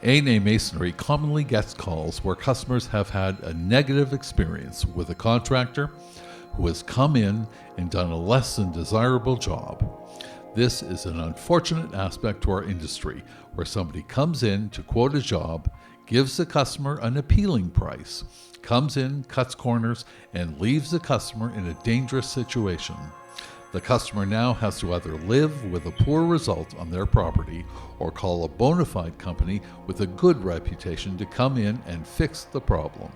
A&A Masonry commonly gets calls where customers have had a negative experience with a contractor who has come in and done a less than desirable job. This is an unfortunate aspect to our industry where somebody comes in to quote a job, gives the customer an appealing price, comes in, cuts corners, and leaves the customer in a dangerous situation. The customer now has to either live with a poor result on their property or call a bona fide company with a good reputation to come in and fix the problem.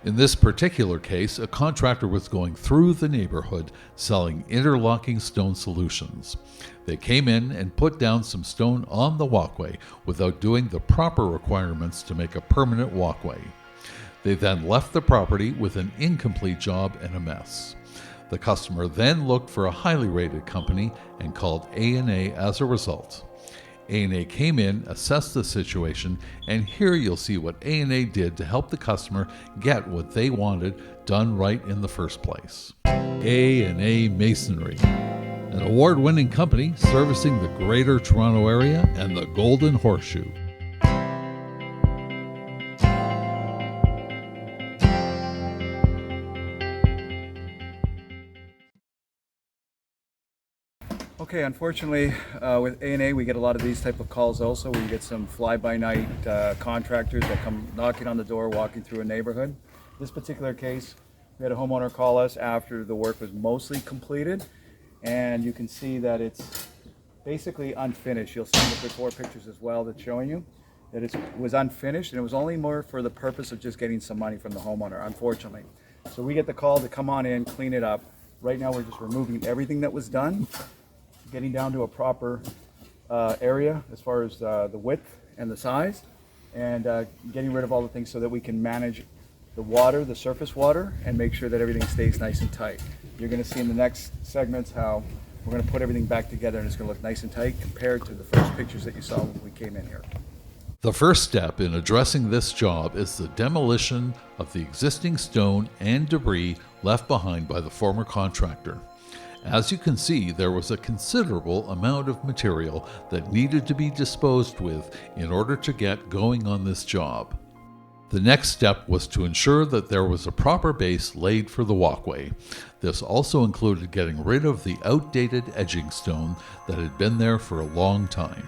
In this particular case, a contractor was going through the neighborhood selling interlocking stone solutions. They came in and put down some stone on the walkway without doing the proper requirements to make a permanent walkway. They then left the property with an incomplete job and a mess. The customer then looked for a highly rated company and called A&A as a result. A&A came in, assessed the situation, and here you'll see what A&A did to help the customer get what they wanted done right in the first place. A&A Masonry, an award-winning company servicing the Greater Toronto Area and the Golden Horseshoe. Okay, unfortunately, with A&A, we get a lot of these type of calls also. We get some fly-by-night contractors that come knocking on the door, walking through a neighborhood. This particular case, we had a homeowner call us after the work was mostly completed, and you can see that it's basically unfinished. You'll see the before pictures as well that's showing you that it was unfinished, and it was only more for the purpose of just getting some money from the homeowner, unfortunately. So we get the call to come on in, clean it up. Right now, we're just removing everything that was done, getting down to a proper area as far as the width and the size, and getting rid of all the things so that we can manage the water, the surface water, and make sure that everything stays nice and tight. You're going to see in the next segments how we're going to put everything back together and it's going to look nice and tight compared to the first pictures that you saw when we came in here. The first step in addressing this job is the demolition of the existing stone and debris left behind by the former contractor. As you can see, there was a considerable amount of material that needed to be disposed with in order to get going on this job. The next step was to ensure that there was a proper base laid for the walkway. This also included getting rid of the outdated edging stone that had been there for a long time.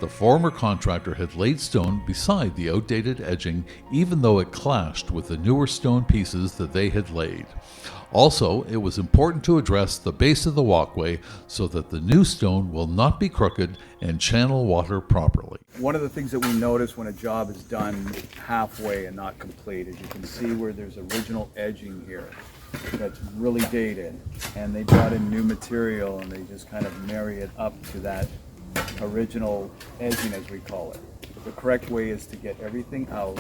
The former contractor had laid stone beside the outdated edging, even though it clashed with the newer stone pieces that they had laid. Also, it was important to address the base of the walkway so that the new stone will not be crooked and channel water properly. One of the things that we notice when a job is done halfway and not complete is you can see where there's original edging here that's really dated, and they brought in new material and they just kind of marry it up to that original edging, as we call it. The correct way is to get everything out,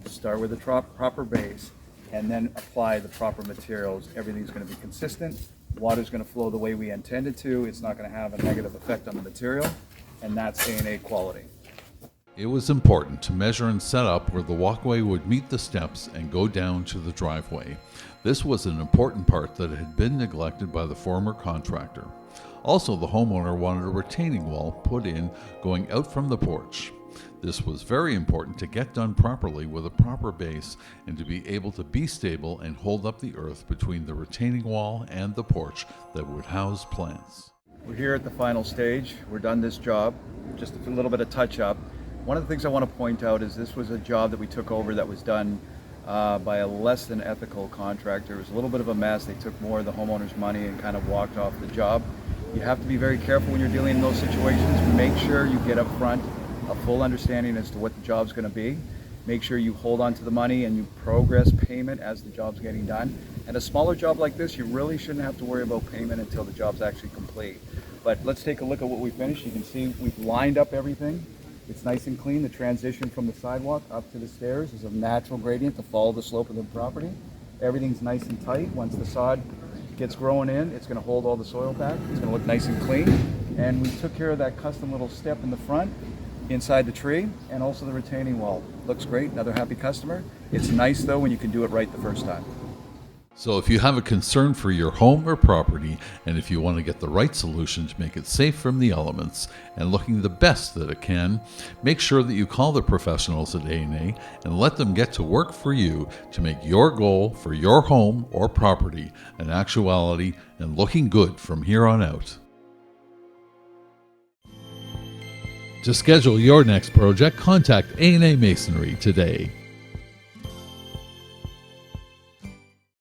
start with a proper base, and then apply the proper materials. Everything's going to be consistent. Water's going to flow the way we intended to. It's not going to have a negative effect on the material, and that's A&A quality. It was important to measure and set up where the walkway would meet the steps and go down to the driveway. This was an important part that had been neglected by the former contractor. Also, the homeowner wanted a retaining wall put in going out from the porch. This was very important to get done properly with a proper base and to be able to be stable and hold up the earth between the retaining wall and the porch that would house plants. We're here at the final stage. We're done this job, just a little bit of touch up. One of the things I want to point out is this was a job that we took over that was done by a less than ethical contractor. It was a little bit of a mess. They took more of the homeowner's money and kind of walked off the job. You have to be very careful when you're dealing in those situations. Make sure you get up front a full understanding as to what the job's going to be. Make sure you hold on to the money and you progress payment as the job's getting done. And a smaller job like this, you really shouldn't have to worry about payment until the job's actually complete. But let's take a look at what we finished. You can see we've lined up everything. It's nice and clean. The transition from the sidewalk up to the stairs is a natural gradient to follow the slope of the property. Everything's nice and tight. Once the sod gets growing in, it's going to hold all the soil back. It's going to look nice and clean. And we took care of that custom little step in the front inside the tree, and also the retaining wall. Looks great. Another happy customer. It's nice though when you can do it right the first time. So if you have a concern for your home or property, and if you want to get the right solution to make it safe from the elements and looking the best that it can, make sure that you call the professionals at A&A and let them get to work for you to make your goal for your home or property an actuality and looking good from here on out. To schedule your next project, contact A&A Masonry today.